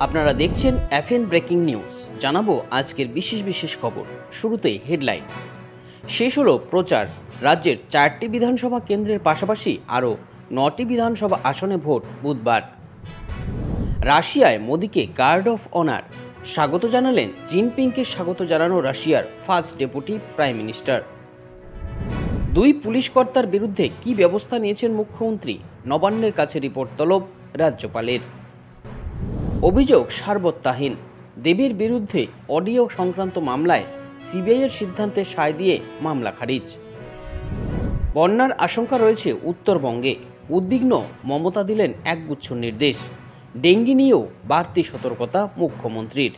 আপনারা দেখছেন FN breaking news. জানাবো আজকের বিশেষ খবর। শুরুতেই হেডলাইন। শেষ হলো প্রচার। রাজ্যের 4টি বিধানসভা কেন্দ্রের পাশাপাশি আরও 9টি বিধানসভা আসনে ভোট বুধবার। রাশিয়ায় মোদিকে গার্ড অফ অনার। স্বাগত জানালেন জিনপিংকে স্বাগত জানানো রাশিয়ার first deputy prime minister. 2 police কর্তার বিরুদ্ধে কী ব্যবস্থা নিয়েছেন মুখ্যমন্ত্রী? নবান্নের কাছে রিপোর্ট তলব রাজ্যপালের। অভিযোগ সারবত্তাহীন। দেবীর বিরুদ্ধে অডিও সংক্রান্ত মামলায় সিবিআইয়ের সিদ্ধান্তে সায় দিয়ে মামলা খারিজ। বন্যার আশঙ্কা রয়েছে উত্তরবঙ্গে। উদ্বিগ্ন মমতা দিলেন একগুচ্ছ নির্দেশ। ডেঙ্গি নিয়েও বাড়তি সতর্কতা মুখ্যমন্ত্রীর।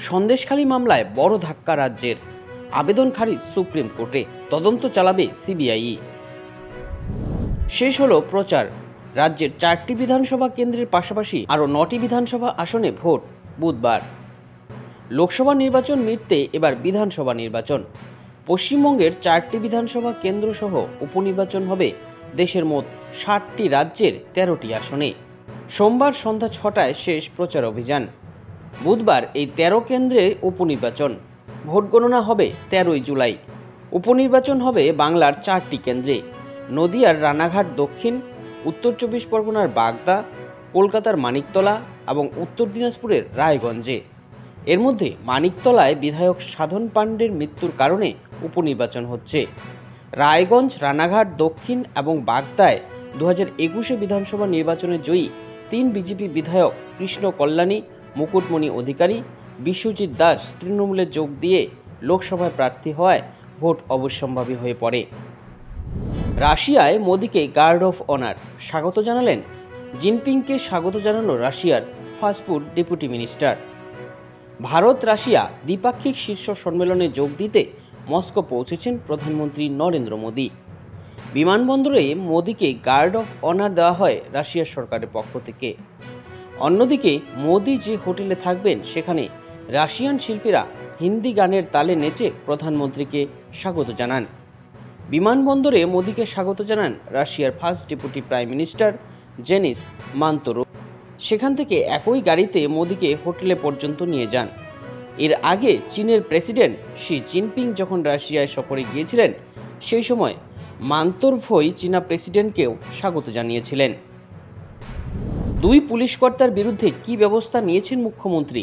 সন্দেশখালী মামলায় বড় ধাক্কা রাজ্যের। আবেদন খারিজ সুপ্রিম কোর্টে। তদন্ত চালাবে সিবিআই। শেষ হলো প্রচার। রাজ্যের 4টি বিধানসভা কেন্দ্রের পাশাপাশি আরও 9টি বিধানসভা আসনে ভোট বুধবার। লোকসভা নির্বাচন মিটতে এবার বিধানসভা নির্বাচন। পশ্চিমবঙ্গের 4টি বিধানসভা কেন্দ্র সহ উপনির্বাচন হবে দেশের মোট 60টি রাজ্যের 13টি আসনে। সোমবার সন্ধ্যা 6টায় শেষ প্রচার অভিযান। বুধবার এই 13 কেন্দ্রে উপনির্বাচন। ভোট গণনা হবে 13ই জুলাই। উপনির্বাচন হবে বাংলার 4টি কেন্দ্রে: নদিয়ার রানাঘাট দক্ষিণ, উত্তর 24 পরগনার বাগদা, কলকাতার মানিকতলা এবং উত্তর দিনাজপুরের রায়গঞ্জে। এর মধ্যে মানিকতলায় বিধায়ক সাধন পাণ্ডের মৃত্যুর কারণে উপনির্বাচন হচ্ছে। রায়গঞ্জ, রানাঘাট দক্ষিণ এবং বাগদায় 2021 বিধানসভা নির্বাচনে জয়ী 3 বিজেপি বিধায়ক কৃষ্ণ কল্যাণী, মুকুটমণি অধিকারী, বিশ্বজিৎ দাস তৃণমূলে যোগ দিয়ে লোকসভায় প্রার্থী হওয়ায় ভোট অবশ্যম্ভাবী হয়ে পড়ে। রাশিয়ায় মোদিকে গার্ড অফ অনার। স্বাগত জানালেন জিনপিংকে স্বাগত জানানো রাশিয়ার first deputy minister. Bharat Russia দ্বিপাক্ষিক শীর্ষ সম্মেলনে যোগ দিতে মস্কো পৌঁছেছেন প্রধানমন্ত্রী নরেন্দ্র মোদী। বিমানবন্দরে মোদীকে গার্ড অফ অনার দেওয়া হয় রাশিয়ার সরকারের পক্ষ থেকে। অন্যদিকে মোদী যে হোটেলে থাকবেন সেখানে রাশিয়ান শিল্পীরা হিন্দি গানের তালে নেচে প্রধানমন্ত্রীকে স্বাগত জানান। বিমানবন্দরে মোদীকে স্বাগত জানান রাশিয়ার ফার্স্ট ডেপুটি প্রাইম মিনিস্টার জেনিস মান্তরো। সেখান থেকে একই গাড়িতে মোদীকে হোটেলে পর্যন্ত নিয়ে যান। এর আগে চীনের প্রেসিডেন্ট শি জিনপিং যখন রাশিয়ায় সফরে গিয়েছিলেন, সেই সময় মান্তরভোই চীনা প্রেসিডেন্টকেও স্বাগত জানিয়েছিলেন। 2 পুলিশ কর্তার বিরুদ্ধে কী ব্যবস্থা নিয়েছেন মুখ্যমন্ত্রী?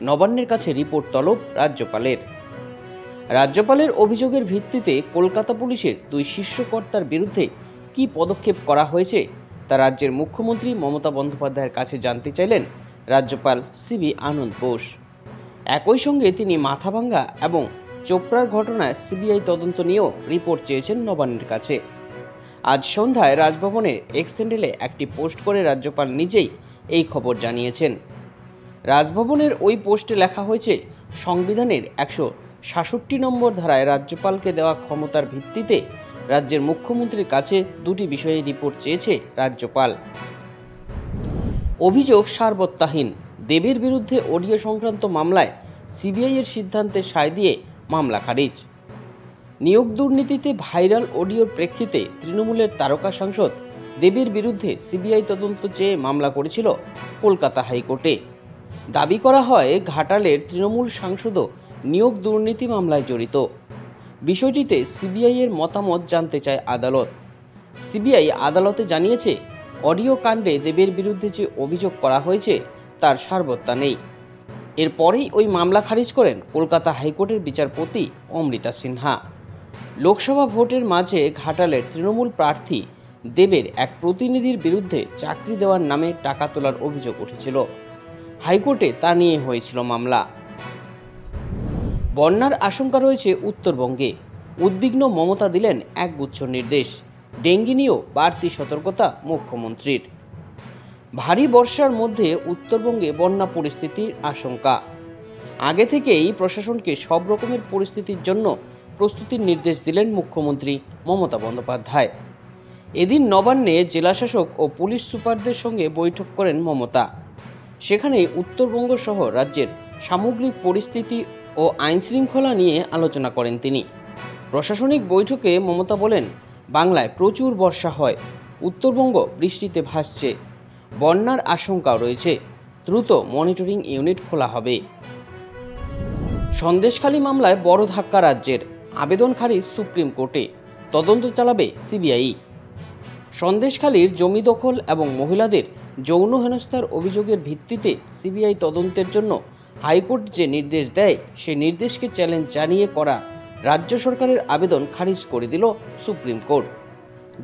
নবান্নের কাছে রিপোর্ট তলব রাজ্যপালের। রাজ্যপালের অভিযোগের ভিত্তিতে কলকাতা পুলিশের 2 শীর্ষ কর্তার বিরুদ্ধে কী পদক্ষেপ করা হয়েছে তা রাজ্যের মুখ্যমন্ত্রী মমতা বন্দ্যোপাধ্যায়ের কাছে জানতে চাইলেন রাজ্যপাল সিবি আনন্দ বোস। একই সঙ্গে তিনি মাথাভাঙ্গা এবং চোপড়ার ঘটনায় সিবিআই তদন্ত নিয়েও রিপোর্ট চেয়েছেন নবান্নের কাছে। আজ সন্ধ্যায় রাজভবনের এক্স হ্যান্ডেলে একটি পোস্ট করে রাজ্যপাল নিজেই এই খবর জানিয়েছেন। রাজভবনের ওই পোস্টে লেখা হয়েছে, সংবিধানের 166 নম্বর ধারায় রাজ্যপালকে দেওয়া ক্ষমতার ভিত্তিতে রাজ্যের মুখ্যমন্ত্রীর কাছে 2টি বিষয়ে রিপোর্ট চেয়েছে রাজ্যপাল। অভিযোগ সারবত্তাহীন। দেবের বিরুদ্ধে অডিও সংক্রান্ত মামলায় সিবিআইয়ের সিদ্ধান্তে সায় দিয়ে মামলা খারিজ। নিয়োগ দুর্নীতিতে ভাইরাল অডিওর প্রেক্ষিতে তৃণমূলের তারকা সাংসদ দেবের বিরুদ্ধে সিবিআই তদন্ত চেয়ে মামলা করেছিল কলকাতা হাইকোর্টে। দাবি করা হয়, ঘাটালের তৃণমূল সাংসদও নিয়োগ দুর্নীতি মামলায় জড়িত। বিষয়টিতে সিবিআইয়ের মতামত জানতে চায় আদালত। সিবিআই আদালতে জানিয়েছে, অডিও কাণ্ডে দেবের বিরুদ্ধে যে অভিযোগ করা হয়েছে তার সারবত্তা নেই। এরপরেই ওই মামলা খারিজ করেন কলকাতা হাইকোর্টের বিচারপতি অমৃতা সিনহা। লোকসভা ভোটের মাঝে ঘাটালের তৃণমূল প্রার্থী দেবের এক প্রতিনিধির বিরুদ্ধে চাকরি দেওয়ার নামে টাকা তোলার অভিযোগ উঠেছিল। হাইকোর্টে তা নিয়ে হয়েছিল মামলা। বন্যার আশঙ্কা রয়েছে উত্তরবঙ্গে। উদ্বিগ্ন মমতা দিলেন একগুচ্ছ নির্দেশ। ডেঙ্গি নিয়েও বাড়তি সতর্কতা মুখ্যমন্ত্রীর। ভারী বর্ষার মধ্যে উত্তরবঙ্গে বন্যা পরিস্থিতির আশঙ্কা। আগে থেকেই প্রশাসনকে সব রকমের পরিস্থিতির জন্য প্রস্তুতির নির্দেশ দিলেন মুখ্যমন্ত্রী মমতা বন্দ্যোপাধ্যায়। এদিন নবান্নে জেলাশাসক ও পুলিশ সুপারদের সঙ্গে বৈঠক করেন মমতা। সেখানে উত্তরবঙ্গ সহ রাজ্যের সামগ্রিক পরিস্থিতি ও আইনশৃঙ্খলা নিয়ে আলোচনা করেন তিনি। প্রশাসনিক বৈঠকে মমতা বলেন, বাংলায় প্রচুর বর্ষা হয়, উত্তরবঙ্গ বৃষ্টিতে ভাসছে, বন্যার আশঙ্কাও রয়েছে। দ্রুত মনিটরিং ইউনিট খোলা হবে। সন্দেশখালী মামলায় বড় ধাক্কা রাজ্যের, আবেদন খারিজ সুপ্রিম কোর্টে, তদন্ত চালাবে সিবিআই। সন্দেশখালীর জমি দখল এবং মহিলাদের যৌন হেনস্থার অভিযোগের ভিত্তিতে সিবিআই তদন্তের জন্য হাইকোর্ট যে নির্দেশ দেয় সেই নির্দেশকে চ্যালেঞ্জ জানিয়ে করা রাজ্য সরকারের আবেদন খারিজ করে দিল সুপ্রিম কোর্ট।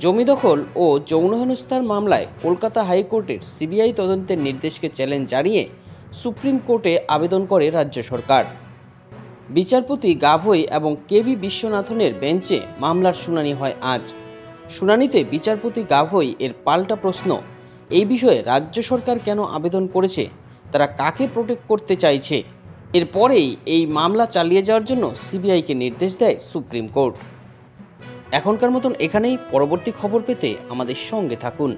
জমি দখল ও যৌন হেনস্থার মামলায় কলকাতা হাইকোর্টের সিবিআই তদন্তের নির্দেশকে চ্যালেঞ্জ জানিয়ে সুপ্রিম কোর্টে আবেদন করে রাজ্য সরকার। বিচারপতি গাভৈ এবং কেবি বিশ্বনাথনের বেঞ্চে মামলার শুনানি হয় আজ। শুনানিতে বিচারপতি গাভৈ এর পাল্টা প্রশ্ন, এই বিষয়ে রাজ্য সরকার কেন আবেদন করেছে, তারা কাকে প্রোটেক্ট করতে চাইছে। এরপরেই এই মামলা চালিয়ে যাওয়ার জন্য সিবিআইকে নির্দেশ দেয় সুপ্রিম কোর্ট। এখনকার মতন এখানেই। পরবর্তী খবর পেতে আমাদের সঙ্গে থাকুন।